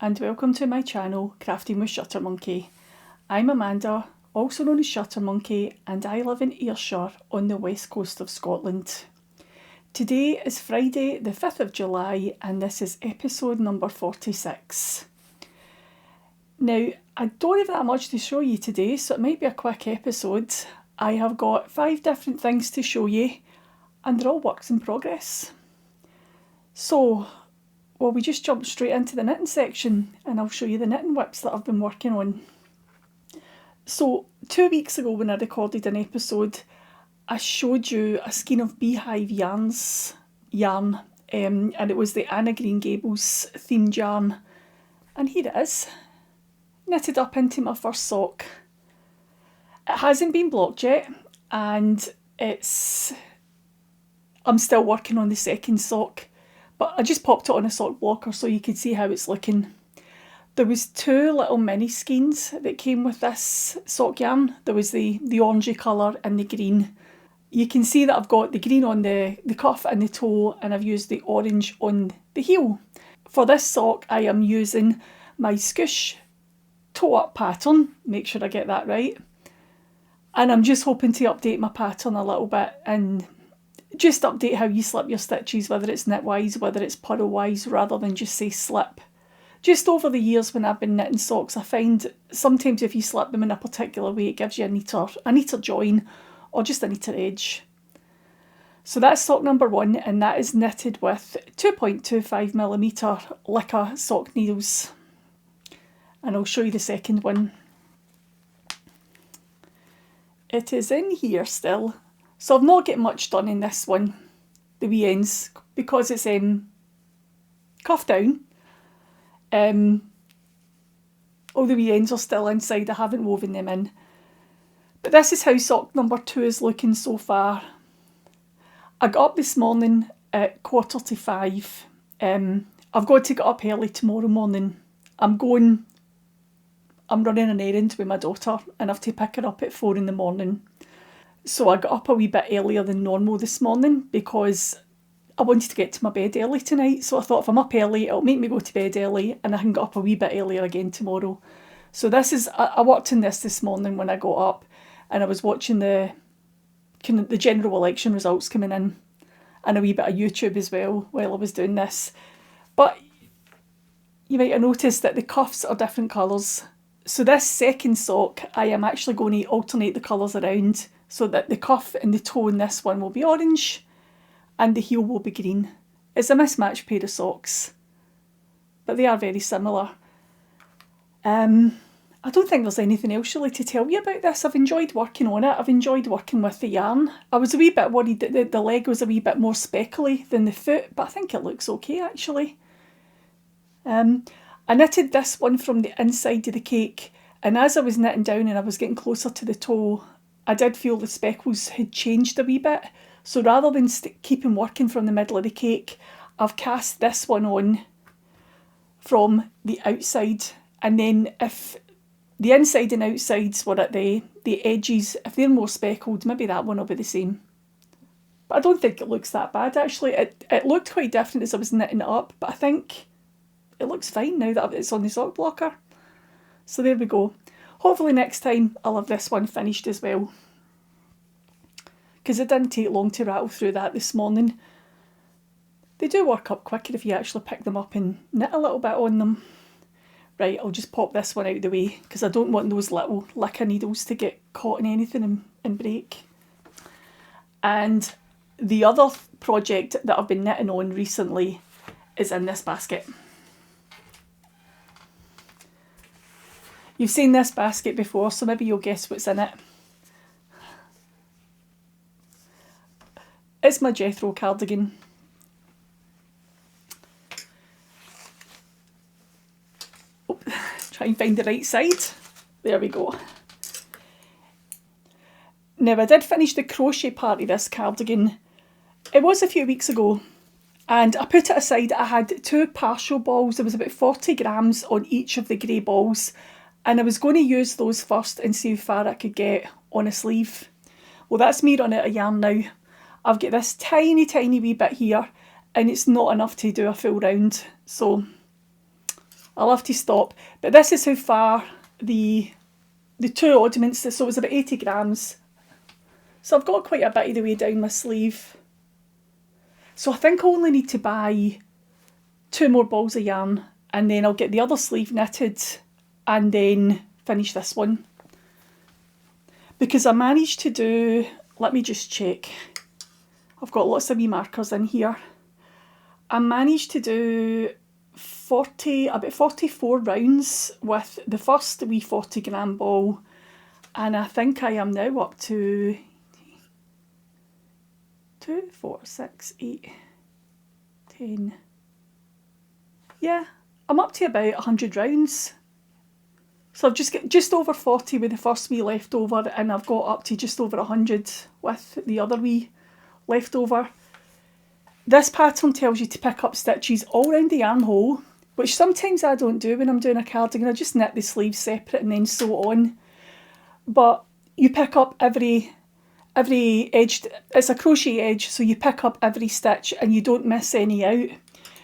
and welcome to my channel Crafting with Shuttermonkey. I'm Amanda, also known as Shuttermonkey, and I live in Ayrshire on the west coast of Scotland. Today is Friday the 5th of July and this is episode number 46. Now, I don't have that much to show you today, so it might be a quick episode. I have got 5 different things to show you and they're all works in progress. So, well, we just jump straight into the knitting section and I'll show you the knitting whips that I've been working on. So 2 weeks ago when I recorded an episode, I showed you a skein of beehive yarn, and it was the Anna Green Gables themed yarn. And here it is, knitted up into my first sock. It hasn't been blocked yet, and I'm still working on the second sock. But I just popped it on a sock blocker so you could see how it's looking. There was 2 little mini skeins that came with this sock yarn. There was the orangey colour and the green. You can see that I've got the green on the cuff and the toe, and I've used the orange on the heel. For this sock I am using my Scoosh toe up pattern. Make sure I get that right. And I'm just hoping to update my pattern a little bit and just update how you slip your stitches, whether it's knit-wise, whether it's purl-wise, rather than just say slip. Just over the years when I've been knitting socks, I find sometimes if you slip them in a particular way, it gives you a neater join or just a neater edge. So that's sock number 1, and that is knitted with 2.25mm Licca sock needles. And I'll show you the second one. It is in here still. So I've not got much done in this one, the wee ends, because it's cuffed down. All the wee ends are still inside, I haven't woven them in. But this is how sock number 2 is looking so far. I got up this morning at 4:45. I've got to get up early tomorrow morning. I'm running an errand with my daughter and I have to pick her up at 4 in the morning. So I got up a wee bit earlier than normal this morning because I wanted to get to my bed early tonight. So I thought if I'm up early, it'll make me go to bed early and I can get up a wee bit earlier again tomorrow. So I worked on this morning when I got up, and I was watching the general election results coming in and a wee bit of YouTube as well while I was doing this. But you might have noticed that the cuffs are different colours. So this second sock, I am actually going to alternate the colours around so that the cuff and the toe in this one will be orange and the heel will be green. It's a mismatched pair of socks, but they are very similar. I don't think there's anything else really to tell you about this. I've enjoyed working on it. I've enjoyed working with the yarn. I was a wee bit worried that the leg was a wee bit more speckly than the foot, but I think it looks okay actually. I knitted this one from the inside of the cake, and as I was knitting down and I was getting closer to the toe, I did feel the speckles had changed a wee bit. So rather than keeping working from the middle of the cake, I've cast this one on from the outside, and then if the inside and outsides were at the edges, if they're more speckled, maybe that one will be the same. But I don't think it looks that bad actually. It looked quite different as I was knitting it up, but I think it looks fine now that it's on the sock blocker. So there we go. Hopefully next time I'll have this one finished as well, because it didn't take long to rattle through that this morning. They do work up quicker if you actually pick them up and knit a little bit on them. Right, I'll just pop this one out of the way because I don't want those little Licca needles to get caught in anything and break. And the other project that I've been knitting on recently is in this basket. You've seen this basket before, so maybe you'll guess what's in it. It's my Jethro cardigan. Oh, try and find the right side. There we go. Now I did finish the crochet part of this cardigan. It was a few weeks ago, and I put it aside. I had 2 partial balls. There was about 40 grams on each of the grey balls, and I was going to use those first and see how far I could get on a sleeve. Well, that's me running out of yarn now. I've got this tiny wee bit here, and it's not enough to do a full round, so I'll have to stop. But this is how far the two oddments, so it was about 80 grams. So I've got quite a bit of the way down my sleeve. So I think I only need to buy 2 more balls of yarn, and then I'll get the other sleeve knitted and then finish this one. Because I managed to do, let me just check. I've got lots of wee markers in here. I managed to do about 44 rounds with the first wee 40 gram ball, and I think I am now up to 2, 4, 6, 8, 10. Yeah, I'm up to about 100 rounds. So I've just got just over 40 with the first wee leftover, and I've got up to just over 100 with the other wee leftover. This pattern tells you to pick up stitches all around the armhole, which sometimes I don't do when I'm doing a cardigan. I just knit the sleeves separate and then sew on. But you pick up every edge. It's a crochet edge, so you pick up every stitch and you don't miss any out.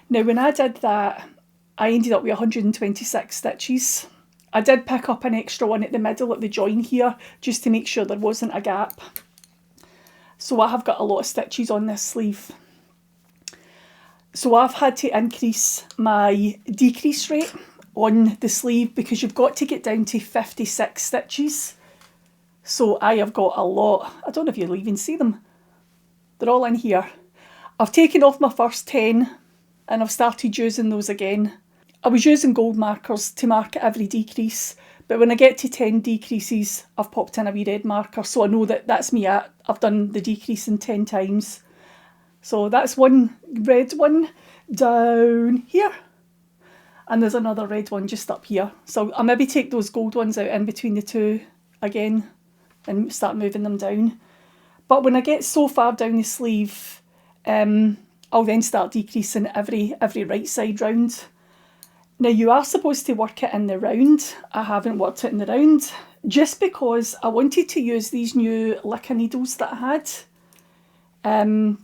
Now when I did that, I ended up with 126 stitches. I did pick up an extra one at the middle at the join here, just to make sure there wasn't a gap. So I have got a lot of stitches on this sleeve. So I've had to increase my decrease rate on the sleeve because you've got to get down to 56 stitches. So I have got a lot. I don't know if you'll even see them. They're all in here. I've taken off my first 10 and I've started using those again. I was using gold markers to mark every decrease, but when I get to 10 decreases, I've popped in a wee red marker, so I know that that's me at. I've done the decreasing 10 times. So that's one red one down here. And there's another red one just up here. So I'll maybe take those gold ones out in between the two again and start moving them down. But when I get so far down the sleeve, I'll then start decreasing every right side round. Now you are supposed to work it in the round. I haven't worked it in the round just because I wanted to use these new Lica needles that I had.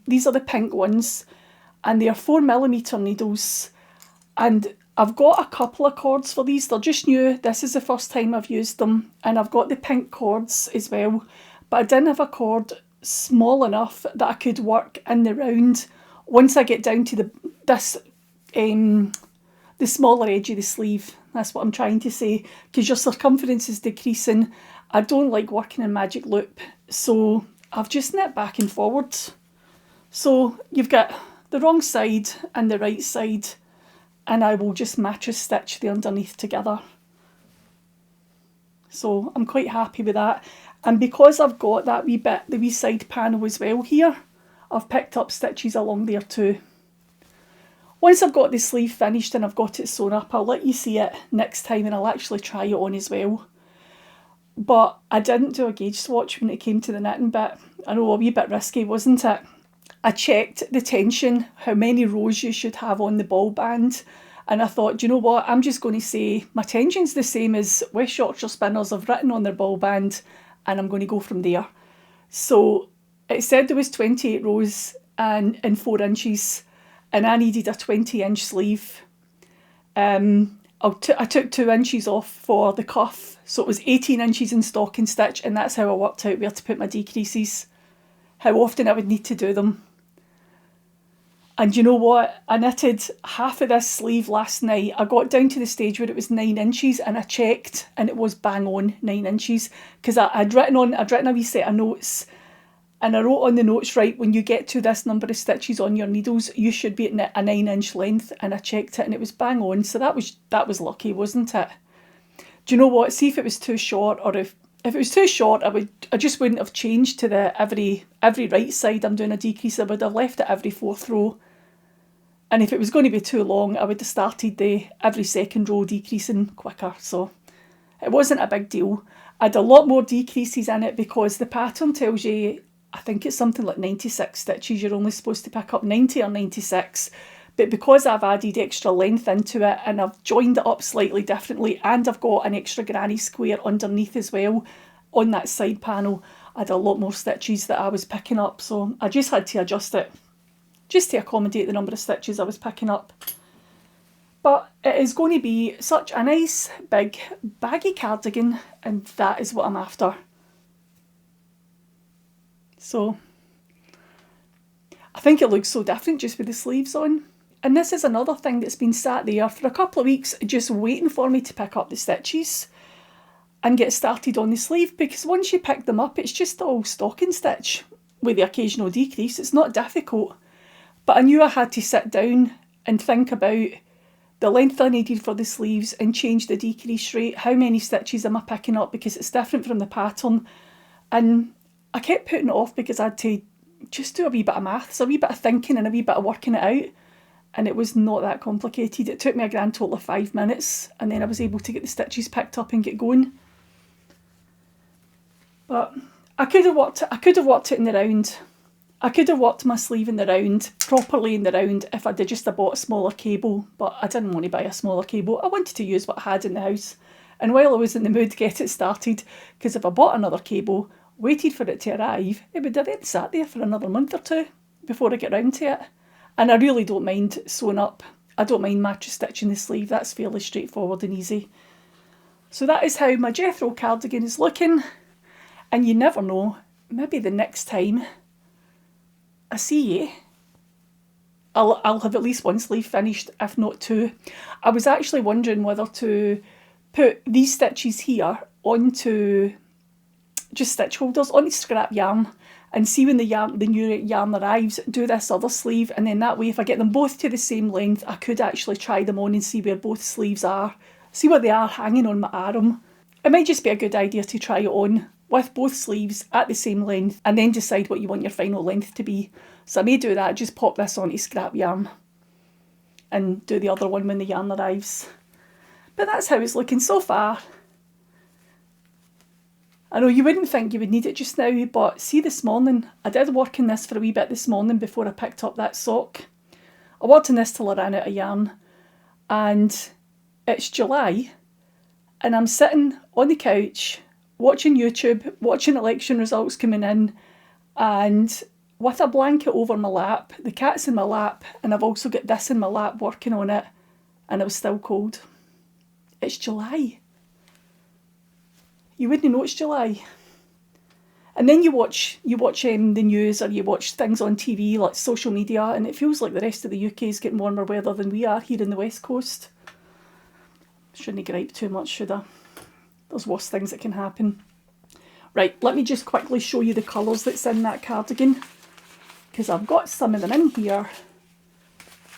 These are the pink ones and they are 4mm needles, and I've got a couple of cords for these. They're just new. This is the first time I've used them, and I've got the pink cords as well, but I didn't have a cord small enough that I could work in the round once I get down to the smaller edge of the sleeve. That's what I'm trying to say, because your circumference is decreasing. I don't like working in magic loop, so I've just knit back and forwards. So you've got the wrong side and the right side, and I will just mattress stitch the underneath together. So I'm quite happy with that. And because I've got that wee bit, the wee side panel as well here, I've picked up stitches along there too. Once I've got the sleeve finished and I've got it sewn up, I'll let you see it next time and I'll actually try it on as well. But I didn't do a gauge swatch when it came to the knitting bit. I know, a wee bit risky, wasn't it? I checked the tension, how many rows you should have on the ball band, and I thought, do you know what, I'm just going to say my tension's the same as West Yorkshire Spinners have written on their ball band, and I'm going to go from there. So it said there was 28 rows and in 4 inches, and I needed a 20-inch sleeve. I took 2 inches off for the cuff, so it was 18 inches in stocking stitch, and that's how I worked out where to put my decreases, how often I would need to do them. And you know what? I knitted half of this sleeve last night. I got down to the stage where it was 9 inches and I checked and it was bang on 9 inches, because I'd written a wee set of notes, and I wrote on the notes, right, when you get to this number of stitches on your needles, you should be at a 9-inch length, and I checked it and it was bang on. So that was lucky, wasn't it? Do you know what? See if it was too short, or if it was too short, I just wouldn't have changed to the every right side I'm doing a decrease. I would have left it every 4th row. And if it was going to be too long, I would have started the every 2nd row decreasing quicker. So it wasn't a big deal. I had a lot more decreases in it because the pattern tells you, I think it's something like 96 stitches. You're only supposed to pick up 90 or 96. But because I've added extra length into it and I've joined it up slightly differently, and I've got an extra granny square underneath as well on that side panel, I had a lot more stitches that I was picking up. So I just had to adjust it just to accommodate the number of stitches I was picking up. But it is going to be such a nice big baggy cardigan, and that is what I'm after. So I think it looks so different just with the sleeves on. And this is another thing that's been sat there for a couple of weeks just waiting for me to pick up the stitches and get started on the sleeve, because once you pick them up it's just all stocking stitch with the occasional decrease. It's not difficult, but I knew I had to sit down and think about the length I needed for the sleeves and change the decrease rate. How many stitches am I picking up, because it's different from the pattern. And I kept putting it off because I had to just do a wee bit of maths, a wee bit of thinking and a wee bit of working it out. And it was not that complicated. It took me a grand total of 5 minutes, and then I was able to get the stitches picked up and get going. But I could have worked it in the round. I could have worked my sleeve in the round, properly in the round, if I did just have bought a smaller cable, but I didn't want to buy a smaller cable. I wanted to use what I had in the house. And while I was in the mood, get it started, because if I bought another cable, waited for it to arrive, it would have then sat there for another month or two before I get round to it. And I really don't mind sewing up. I don't mind mattress stitching the sleeve. That's fairly straightforward and easy. So that is how my Jethro cardigan is looking. And you never know, maybe the next time I see you, I'll have at least one sleeve finished, if not two. I was actually wondering whether to put these stitches here onto just stitch holders, onto scrap yarn, and see when the new yarn arrives, do this other sleeve, and then that way if I get them both to the same length, I could actually try them on and see where both sleeves are, see where they are hanging on my arm. It might just be a good idea to try it on with both sleeves at the same length and then decide what you want your final length to be. So I may do that, just pop this onto scrap yarn and do the other one when the yarn arrives. But that's how it's looking so far. I know you wouldn't think you would need it just now, but see, this morning, I did work on this for a wee bit this morning before I picked up that sock. I worked on this till I ran out of yarn, and it's July, and I'm sitting on the couch watching YouTube, watching election results coming in, and with a blanket over my lap, the cat's in my lap, and I've also got this in my lap working on it, and it was still cold. It's July. You wouldn't know it's July. And then you watch the news, or you watch things on TV like social media, and it feels like the rest of the UK is getting warmer weather than we are here in the West Coast. Shouldn't gripe too much, should I? There's worse things that can happen. Right, let me just quickly show you the colours that's in that cardigan, because I've got some of them in here.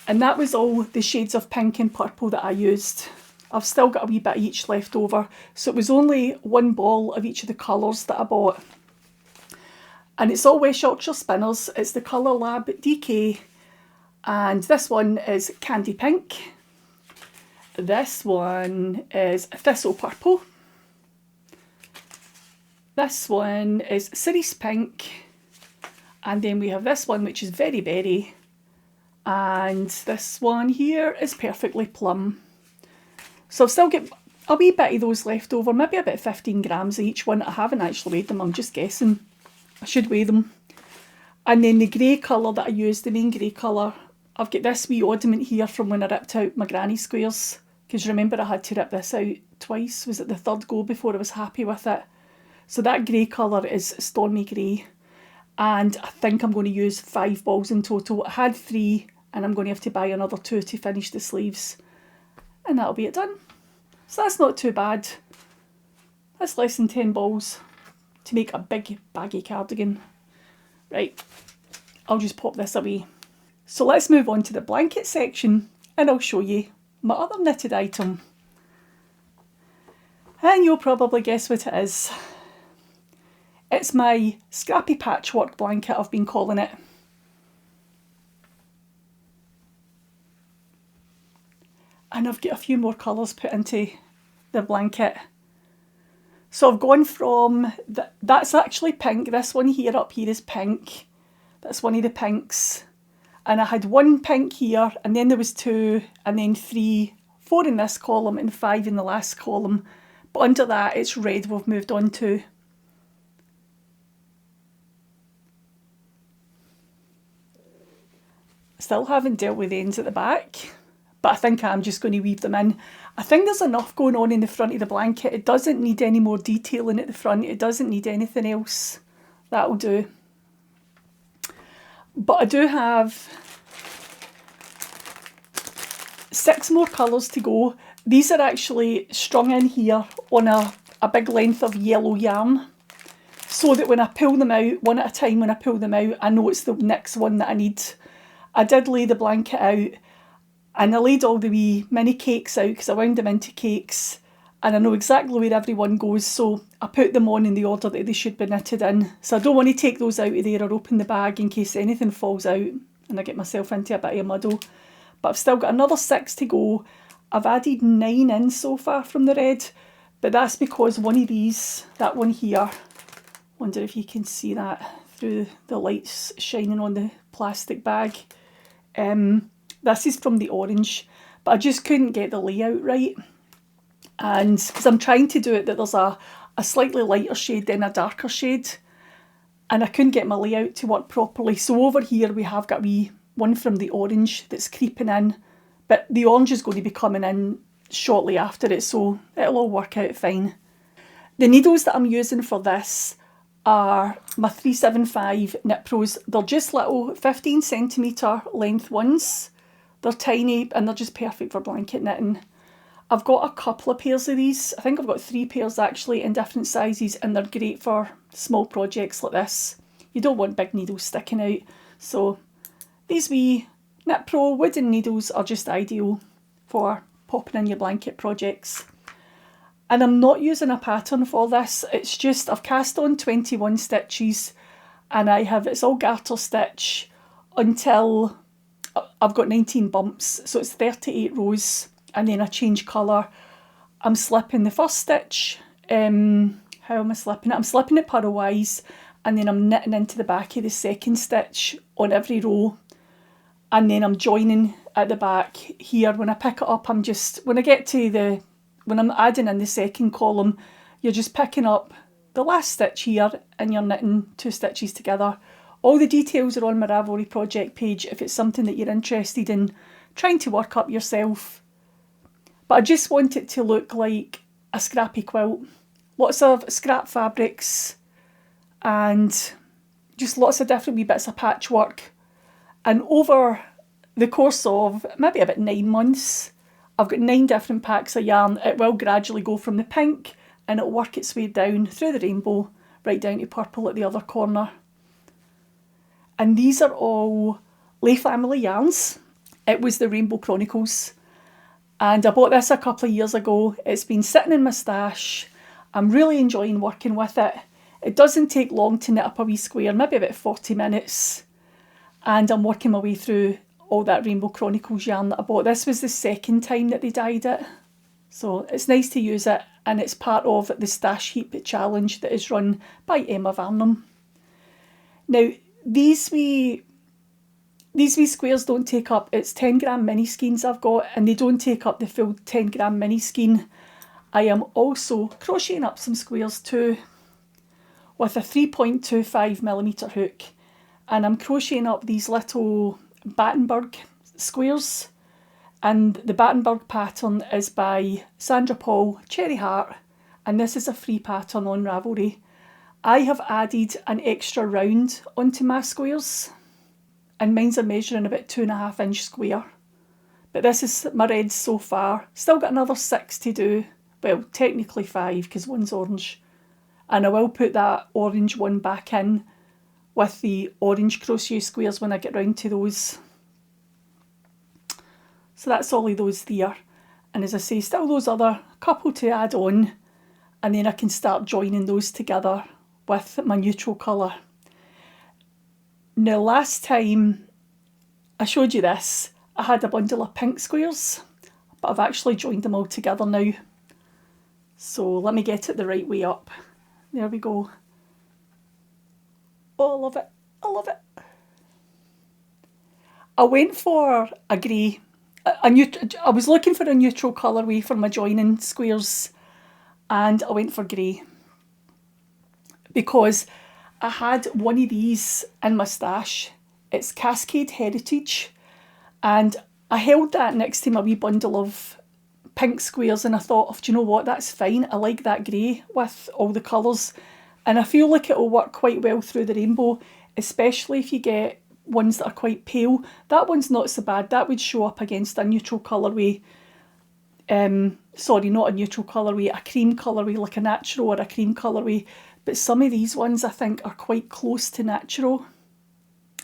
And that was all the shades of pink and purple that I used. I've still got a wee bit of each left over. So it was only one ball of each of the colours that I bought. And it's all West Yorkshire Spinners. It's the Colour Lab DK. And this one is Candy Pink. This one is Thistle Purple. This one is Cerise Pink. And then we have this one, which is Very Berry. And this one here is Perfectly Plum. So I've still got a wee bit of those left over, maybe about 15 grams of each one. I haven't actually weighed them, I'm just guessing. I should weigh them. And then the grey colour that I used, the main grey colour, I've got this wee oddment here from when I ripped out my granny squares. Because remember, I had to rip this out twice. Was it the third go before I was happy with it? So that grey colour is Stormy Grey. And I think I'm going to use 5 balls in total. I had 3, and I'm going to have to buy another 2 to finish the sleeves. And that'll be it done. So that's not too bad. That's less than 10 balls to make a big baggy cardigan. Right, I'll just pop this away. So let's move on to the blanket section, and I'll show you my other knitted item. And you'll probably guess what it is. It's my scrappy patchwork blanket, I've been calling it. And I've got a few more colours put into the blanket. So I've gone from, that's actually pink, this one here up here is pink. That's one of the pinks. And I had 1 pink here, and then there was 2, and then 3, 4 in this column and 5 in the last column. But under that it's red we've moved on to. Still haven't dealt with the ends at the back, but I think I'm just going to weave them in. I think there's enough going on in the front of the blanket. It doesn't need any more detailing at the front. It doesn't need anything else. That'll do. But I do have 6 more colours to go. These are actually strung in here on a big length of yellow yarn, so that when I pull them out, one at a time when I pull them out, I know it's the next one that I need. I did lay the blanket out, and I laid all the wee mini cakes out because I wound them into cakes, and I know exactly where everyone goes, so I put them on in the order that they should be knitted in. So I don't want to take those out of there or open the bag in case anything falls out and I get myself into a bit of a muddle. But I've still got another 6 to go. I've added 9 in so far from the red, but that's because one of these, that one here, wonder if you can see that through the lights shining on the plastic bag. This is from the orange, but I just couldn't get the layout right. And because I'm trying to do it that there's a slightly lighter shade then a darker shade, and I couldn't get my layout to work properly. So over here we have got one from the orange that's creeping in, but the orange is going to be coming in shortly after it, so it'll all work out fine. The needles that I'm using for this are my 375 Knit Pros. They're just little 15cm length ones. They're tiny and they're just perfect for blanket knitting. I've got a couple of pairs of these. I think I've got 3 pairs actually in different sizes, and they're great for small projects like this. You don't want big needles sticking out. So these wee Knit Pro wooden needles are just ideal for popping in your blanket projects. And I'm not using a pattern for this. It's just I've cast on 21 stitches, and it's all garter stitch until I've got 19 bumps. So it's 38 rows. And then I change colour. I'm slipping the first stitch. How am I slipping it? I'm slipping it purlwise, and then I'm knitting into the back of the second stitch on every row. And then I'm joining at the back here. When I pick it up, when I'm adding in the second column, you're just picking up the last stitch here and you're knitting 2 stitches together. All the details are on my Ravelry project page if it's something that you're interested in trying to work up yourself. But I just want it to look like a scrappy quilt. Lots of scrap fabrics and just lots of different wee bits of patchwork. And over the course of maybe about 9 months, I've got 9 different packs of yarn. It will gradually go from the pink and it'll work its way down through the rainbow, right down to purple at the other corner. And these are all Lay Family yarns. It was the Rainbow Chronicles. And I bought this a couple of years ago. It's been sitting in my stash. I'm really enjoying working with it. It doesn't take long to knit up a wee square, maybe about 40 minutes. And I'm working my way through all that Rainbow Chronicles yarn that I bought. This was the second time that they dyed it. So it's nice to use it, and it's part of the Stash Heap challenge that is run by Emma Varnum. Now, these wee squares don't take up, it's 10g mini skeins I've got, and they don't take up the full 10g mini skein. I am also crocheting up some squares too with a 3.25mm hook, and I'm crocheting up these little Battenberg squares, and the Battenberg pattern is by Sandra Paul Cherry Heart, and this is a free pattern on Ravelry. I have added an extra round onto my squares, and mine's a measuring about 2.5 inch square. But this is my reds so far. Still got another 6 to do. Well, technically 5 because one's orange. And I will put that orange one back in with the orange crochet squares when I get round to those. So that's all of those there. And as I say, still those other couple to add on, and then I can start joining those together with my neutral colour. Now, last time I showed you this, I had a bundle of pink squares, but I've actually joined them all together now. So let me get it the right way up. There we go. Oh, I love it. I love it. I went for a grey. I was looking for a neutral colourway for my joining squares, and I went for grey because I had one of these in my stash. It's Cascade Heritage, and I held that next to my wee bundle of pink squares and I thought, oh, do you know what, that's fine. I like that grey with all the colours. And I feel like it'll work quite well through the rainbow, especially if you get ones that are quite pale. That one's not so bad. That would show up against a neutral colourway. Sorry, not a neutral colourway, a cream colourway, like a natural or a cream colourway. But some of these ones I think are quite close to natural.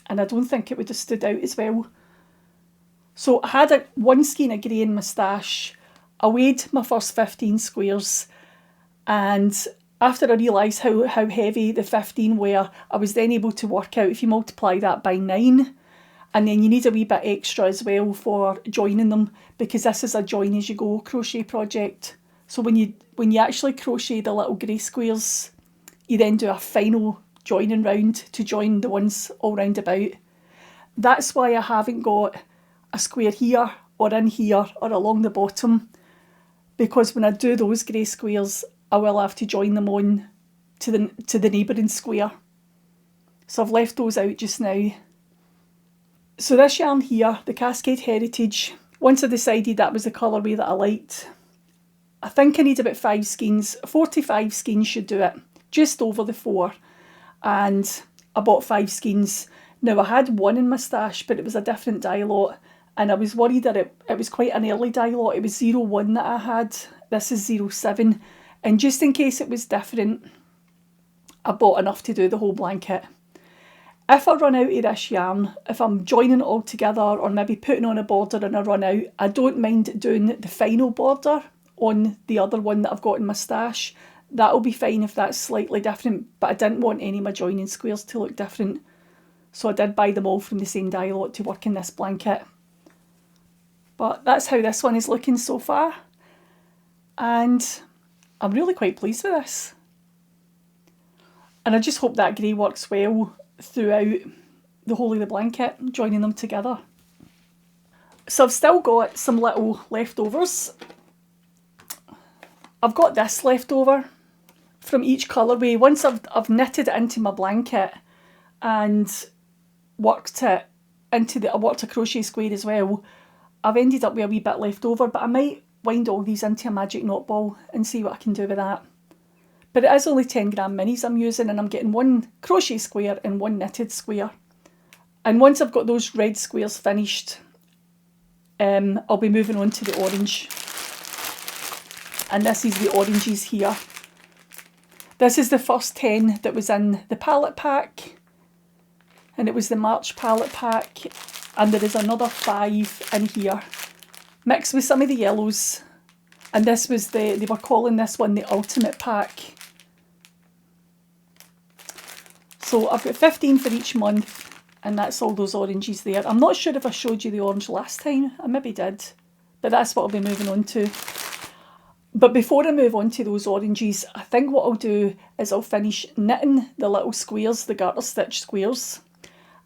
And I don't think it would have stood out as well. So I had one skein of grey in my stash. I weighed my first 15 squares. And after I realised how heavy the 15 were, I was then able to work out if you multiply that by 9, and then you need a wee bit extra as well for joining them, because this is a join as you go crochet project. So when you actually crochet the little grey squares, you then do a final joining round to join the ones all round about. That's why I haven't got a square here or in here or along the bottom, because when I do those grey squares, I will have to join them on to the neighbouring square. So I've left those out just now. So this yarn here, the Cascade Heritage, once I decided that was the colourway that I liked, I think I need about 5 skeins. 45 skeins should do it, just over the 4. And I bought 5 skeins. Now I had one in my stash, but it was a different dye lot, and I was worried that it was quite an early dye lot. It was 01 that I had. This is 07. And just in case it was different, I bought enough to do the whole blanket. If I run out of this yarn, if I'm joining it all together or maybe putting on a border and I run out, I don't mind doing the final border on the other one that I've got in my stash. That'll be fine if that's slightly different, but I didn't want any of my joining squares to look different. So I did buy them all from the same dye lot to work in this blanket. But that's how this one is looking so far. And I'm really quite pleased with this. And I just hope that grey works well throughout the whole of the blanket, joining them together. So I've still got some little leftovers. I've got this left over from each colourway. Once I've knitted it into my blanket and worked it I worked a crochet square as well, I've ended up with a wee bit left over, but I might wind all these into a magic knot ball and see what I can do with that. But it is only 10 gram minis I'm using, and I'm getting one crochet square and one knitted square. And once I've got those red squares finished, I'll be moving on to the orange. And this is the oranges here. This is the first 10 that was in the palette pack, and it was the March palette pack, and there is another 5 in here, mixed with some of the yellows. And this was they were calling this one the ultimate pack. So I've got 15 for each month, and that's all those oranges there. I'm not sure if I showed you the orange last time. I maybe did, but that's what I'll be moving on to. But before I move on to those oranges, I think what I'll do is I'll finish knitting the little squares, the garter stitch squares.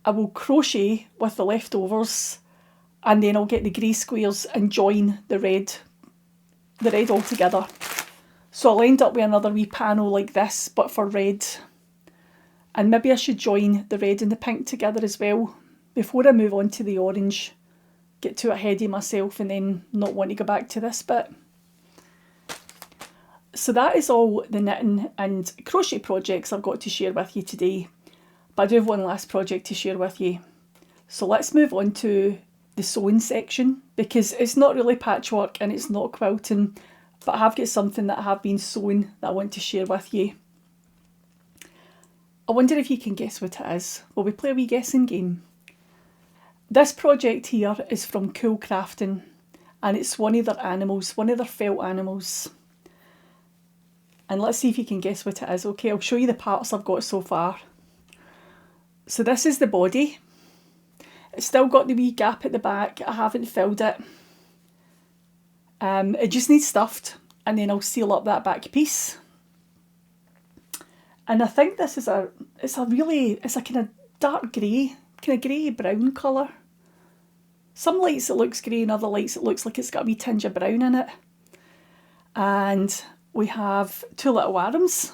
I will crochet with the leftovers, and then I'll get the grey squares and join the red all together. So I'll end up with another wee panel like this, but for red. And maybe I should join the red and the pink together as well before I move on to the orange. Get too ahead of myself and then not want to go back to this bit. So that is all the knitting and crochet projects I've got to share with you today. But I do have one last project to share with you. So let's move on to the sewing section, because it's not really patchwork and it's not quilting, but I have got something that I have been sewing that I want to share with you. I wonder if you can guess what it is. Will we play a wee guessing game? This project here is from Cool Crafting, and it's one of their animals, one of their felt animals. And let's see if you can guess what it is. Okay, I'll show you the parts I've got so far. So this is the body. It's still got the wee gap at the back. I haven't filled it. It just needs stuffed, and then I'll seal up that back piece. And I think this is it's a kind of dark grey, kind of grey brown colour. Some lights it looks grey, and other lights it looks like it's got a wee tinge of brown in it. And we have 2 little arms.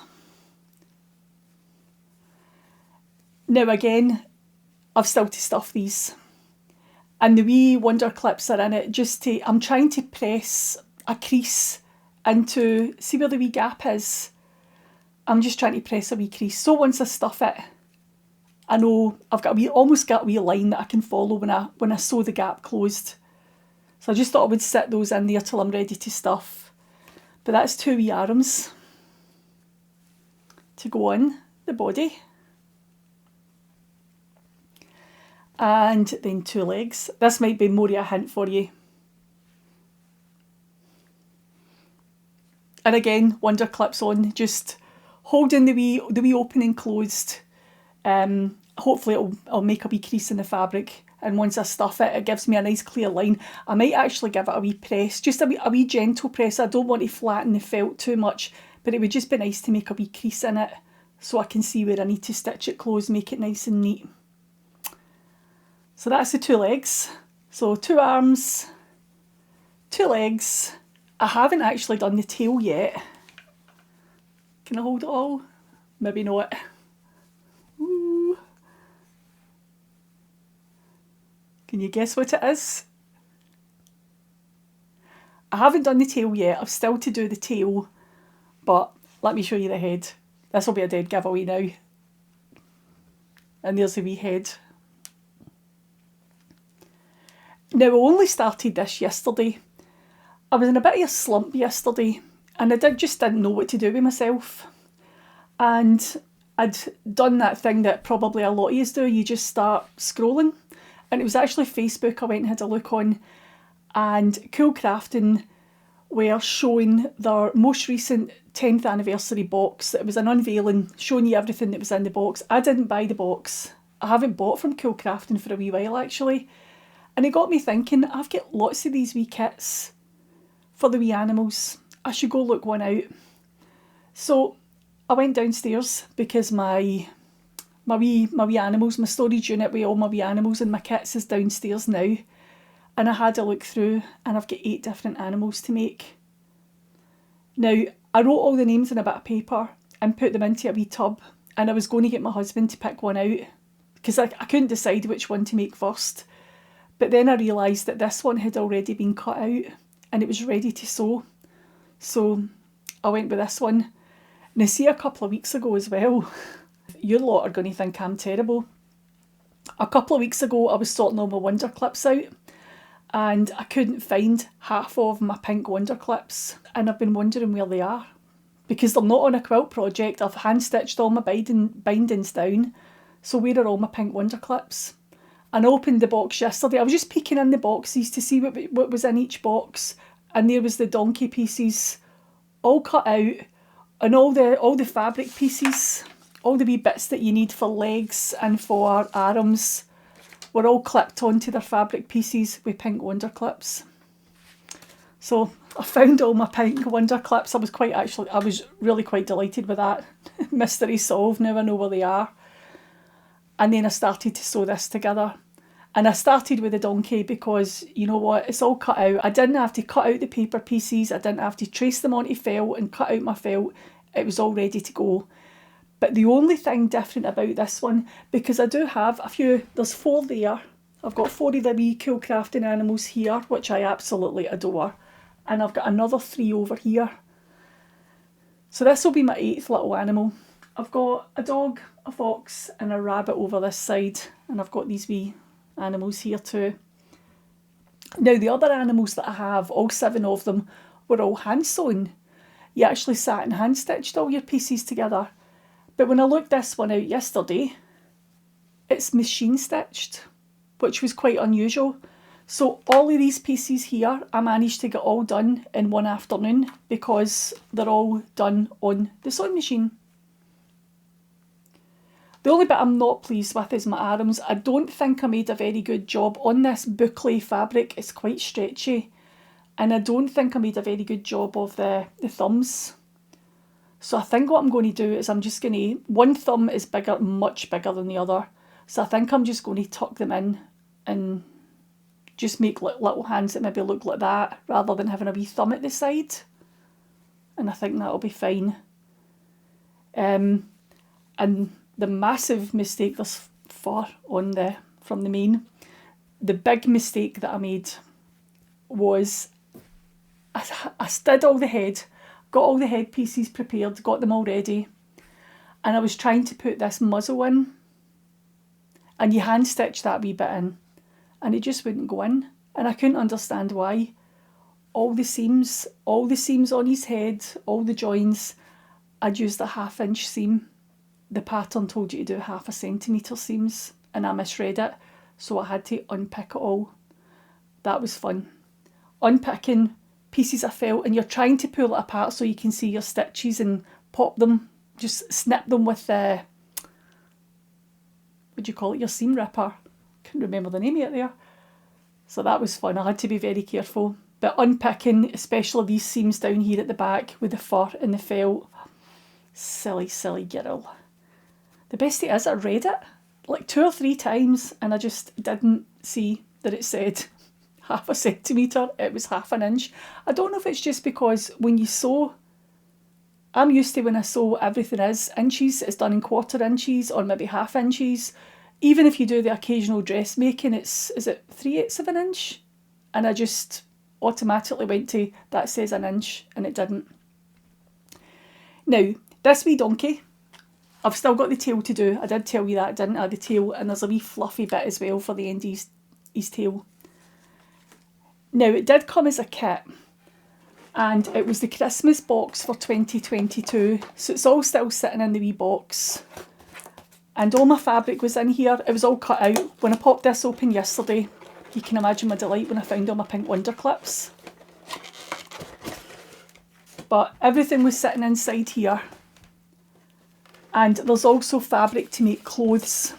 Now again, I've still to stuff these. And the wee wonder clips are in it just to, I'm trying to press a crease into, see where the wee gap is? I'm just trying to press a wee crease. So once I stuff it, I know I've got almost got a wee line that I can follow when I sew the gap closed. So I just thought I would sit those in there till I'm ready to stuff. But that's 2 wee arms to go on the body. And then 2 legs. This might be more of a hint for you. And again, wonder clips on, just holding the wee opening closed. Hopefully it'll make a wee crease in the fabric, and once I stuff it, it gives me a nice clear line. I might actually give it a wee press, just a wee gentle press. I don't want to flatten the felt too much, but it would just be nice to make a wee crease in it so I can see where I need to stitch it closed, make it nice and neat. So that's the 2 legs. So 2 arms, 2 legs. I haven't actually done the tail yet. Can I hold it all? Maybe not. Ooh. Can you guess what it is? I haven't done the tail yet. I've still to do the tail, but let me show you the head. This will be a dead giveaway now. And there's the wee head. Now, I only started this yesterday. I was in a bit of a slump yesterday, and I just didn't know what to do with myself. And I'd done that thing that probably a lot of you do, you just start scrolling. And it was actually Facebook I went and had a look on, and Cool Crafting were showing their most recent 10th anniversary box. It was an unveiling, showing you everything that was in the box. I didn't buy the box. I haven't bought from Cool Crafting for a wee while actually. And it got me thinking, I've got lots of these wee kits for the wee animals. I should go look one out. So I went downstairs because my wee animals, my storage unit with all my wee animals and my kits is downstairs now. And I had a look through, and I've got 8 different animals to make. Now, I wrote all the names in a bit of paper and put them into a wee tub, and I was going to get my husband to pick one out because I couldn't decide which one to make first. But then I realised that this one had already been cut out and it was ready to sew. So I went with this one. Now, see, a couple of weeks ago as well, you lot are going to think I'm terrible. A couple of weeks ago, I was sorting all my wonder clips out, and I couldn't find half of my pink wonder clips, and I've been wondering where they are because they're not on a quilt project. I've hand stitched all my bindings down, so where are all my pink wonder clips? And I opened the box yesterday. I was just peeking in the boxes to see what was in each box, and there was the donkey pieces all cut out, and all the fabric pieces, all the wee bits that you need for legs and for arms were all clipped onto their fabric pieces with pink wonder clips. So I found all my pink wonder clips. I was really quite delighted with that. Mystery solved, now I know where they are. And then I started to sew this together. And I started with the donkey because, you know what, it's all cut out. I didn't have to cut out the paper pieces. I didn't have to trace them onto felt and cut out my felt. It was all ready to go. But the only thing different about this one, because I do have a few, there's 4 there. I've got 4 of the wee Cool Crafting animals here, which I absolutely adore. And I've got another 3 over here. So this will be my 8th little animal. I've got a dog, a fox and a rabbit over this side, and I've got these wee animals here too. Now, the other animals that I have, all 7 of them, were all hand sewn. You actually sat and hand stitched all your pieces together. But when I looked this one out yesterday, it's machine stitched, which was quite unusual. So all of these pieces here, I managed to get all done in one afternoon because they're all done on the sewing machine. The only bit I'm not pleased with is my arms. I don't think I made a very good job on this boucle fabric. It's quite stretchy. And I don't think I made a very good job of the thumbs. So I think what I'm going to do is I'm just going to... One thumb is bigger, much bigger than the other. So I think I'm just going to tuck them in and just make little hands that maybe look like that rather than having a wee thumb at the side. And I think that'll be fine. And the massive mistake, there's 4 on from the main. the big mistake that I made was I did all the head, got all the head pieces prepared, got them all ready, and I was trying to put this muzzle in, and you hand stitch that wee bit in, and it just wouldn't go in, and I couldn't understand why. All the seams on his head, all the joins, I'd used a 1/2 inch seam. The pattern told you to do 1/2 centimetre seams, and I misread it, so I had to unpick it all. That was fun. Unpicking pieces of felt, and you're trying to pull it apart so you can see your stitches and pop them, just snip them with the, what do you call it, your seam ripper. Couldn't remember the name of it there. So that was fun. I had to be very careful. But unpicking, especially these seams down here at the back with the fur and the felt, silly, silly girl. The best it is, I read it like 2 or 3 times and I just didn't see that it said 1/2 centimetre, it was 1/2 inch. I don't know if it's just because when you sew, I'm used to when I sew everything is inches, it's done in 1/4 inches or maybe 1/2 inches. Even if you do the occasional dressmaking, is it 3/8 of an inch? And I just automatically went to, that says an inch, and it didn't. Now, this wee donkey, I've still got the tail to do. I did tell you that, didn't I? The tail, and there's a wee fluffy bit as well for the end of his tail. Now, it did come as a kit, and it was the Christmas box for 2022, so it's all still sitting in the wee box. And all my fabric was in here. It was all cut out. When I popped this open yesterday, you can imagine my delight when I found all my pink wonder clips. But everything was sitting inside here. And there's also fabric to make clothes.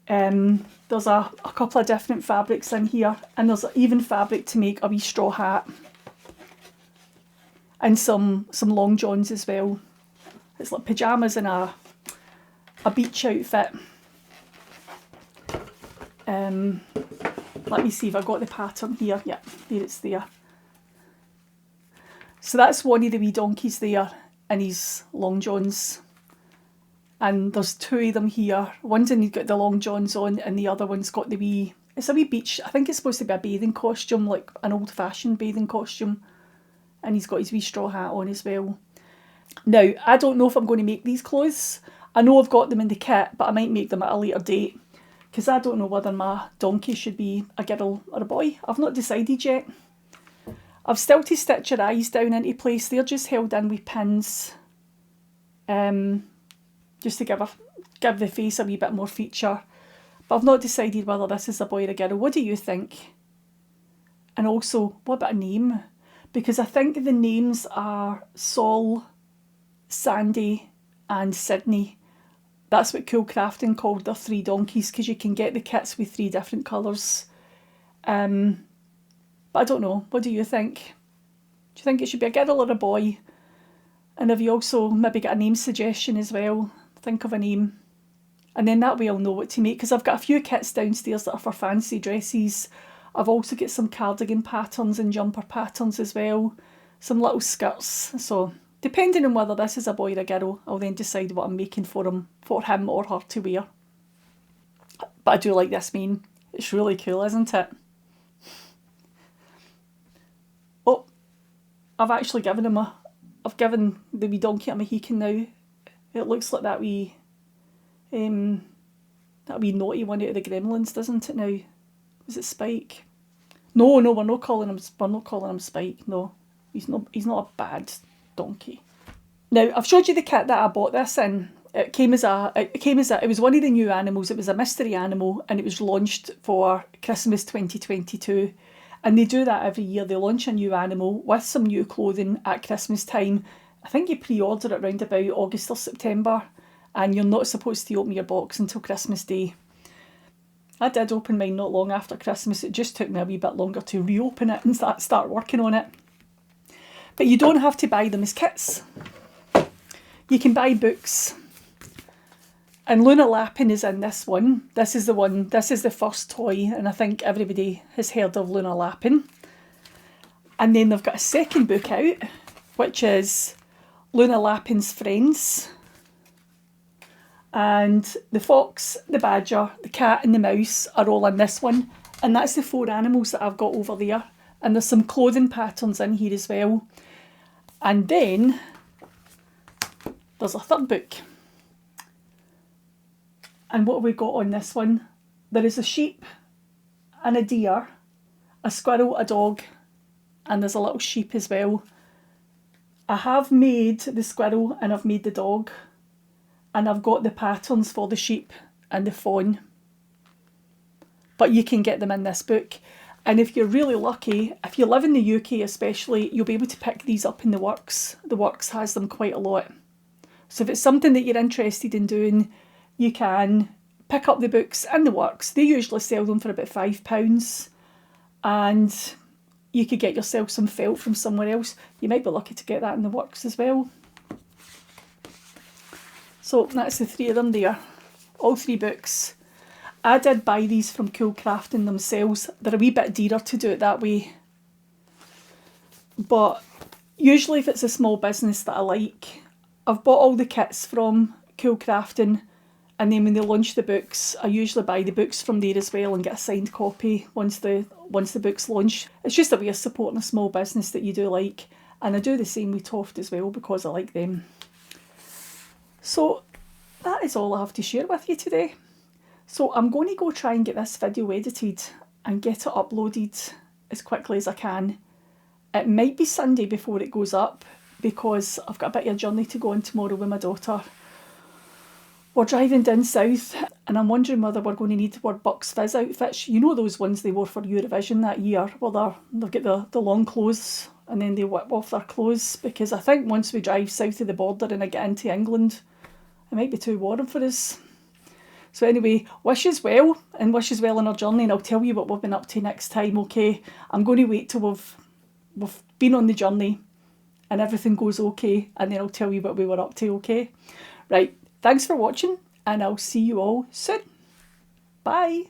There's a couple of different fabrics in here, and there's even fabric to make a wee straw hat. And some long johns as well. It's like pyjamas and a beach outfit. Let me see if I got the pattern here. Yeah, there it's there. So that's one of the wee donkeys there in his long johns. And there's 2 of them here. One's in, he's got the long johns on, and the other one's got the wee, it's a wee beach, I think it's supposed to be a bathing costume, like an old-fashioned bathing costume. And he's got his wee straw hat on as well. Now, I don't know if I'm going to make these clothes. I know I've got them in the kit, but I might make them at a later date, because I don't know whether my donkey should be a girl or a boy. I've not decided yet. I've still to stitch her eyes down into place. They're just held in with pins, just to give the face a wee bit more feature. But I've not decided whether this is a boy or a girl. What do you think? And also, what about a name? Because I think the names are Sol, Sandy and Sydney. That's what Cool Crafting called their 3 donkeys, because you can get the kits with 3 different colours. But I don't know. What do you think? Do you think it should be a girl or a boy? And have you also maybe got a name suggestion as well? Think of a name. And then that way I'll know what to make, because I've got a few kits downstairs that are for fancy dresses. I've also got some cardigan patterns and jumper patterns as well. Some little skirts. So depending on whether this is a boy or a girl, I'll then decide what I'm making for him or her to wear. But I do like this mane. It's really cool, isn't it? Oh, I've actually given him I've given the wee donkey a Mohican now. It looks like that wee naughty one out of the Gremlins, doesn't it now? Is it Spike? No, we're not calling him Spike. No, he's not a bad donkey. Now, I've showed you the kit that I bought this in. It was one of the new animals. It was a mystery animal, and it was launched for Christmas 2022. And they do that every year. They launch a new animal with some new clothing at Christmas time. I think you pre-order it around about August or September, and you're not supposed to open your box until Christmas Day. I did open mine not long after Christmas. It just took me a wee bit longer to reopen it and start working on it. But you don't have to buy them as kits. You can buy books. And Luna Lappin is in this one. This is the first toy, and I think everybody has heard of Luna Lappin. And then they've got a second book out, which is Luna Lappin's Friends. And the fox, the badger, the cat and the mouse are all in this one. And that's the 4 animals that I've got over there. And there's some clothing patterns in here as well. And then there's a third book. And what have we got on this one? There is a sheep and a deer, a squirrel, a dog, and there's a little sheep as well. I have made the squirrel and I've made the dog, and I've got the patterns for the sheep and the fawn. But you can get them in this book. And if you're really lucky, if you live in the UK especially, you'll be able to pick these up in the Works. The Works has them quite a lot. So if it's something that you're interested in doing, you can pick up the books in the Works. They usually sell them for about £5. And you could get yourself some felt from somewhere else. You might be lucky to get that in the Works as well. So that's the 3 of them there. All 3 books. I did buy these from Cool Crafting themselves. They're a wee bit dearer to do it that way. But usually if it's a small business that I like, I've bought all the kits from Cool Crafting, and then when they launch the books, I usually buy the books from there as well and get a signed copy once the books launch. It's just a way of supporting a small business that you do like. And I do the same with Toft as well because I like them. So that is all I have to share with you today. So I'm going to go try and get this video edited and get it uploaded as quickly as I can. It might be Sunday before it goes up because I've got a bit of a journey to go on tomorrow with my daughter. We're driving down south and I'm wondering whether we're going to need to wear Bucks Fizz outfits. You know those ones they wore for Eurovision that year? Well, they've got the long clothes and then they whip off their clothes, because I think once we drive south of the border and I get into England, it might be too warm for us. So anyway, wish us well, and wish us well on our journey, and I'll tell you what we've been up to next time, okay? I'm going to wait till we've been on the journey and everything goes okay, and then I'll tell you what we were up to, okay? Right, thanks for watching, and I'll see you all soon. Bye!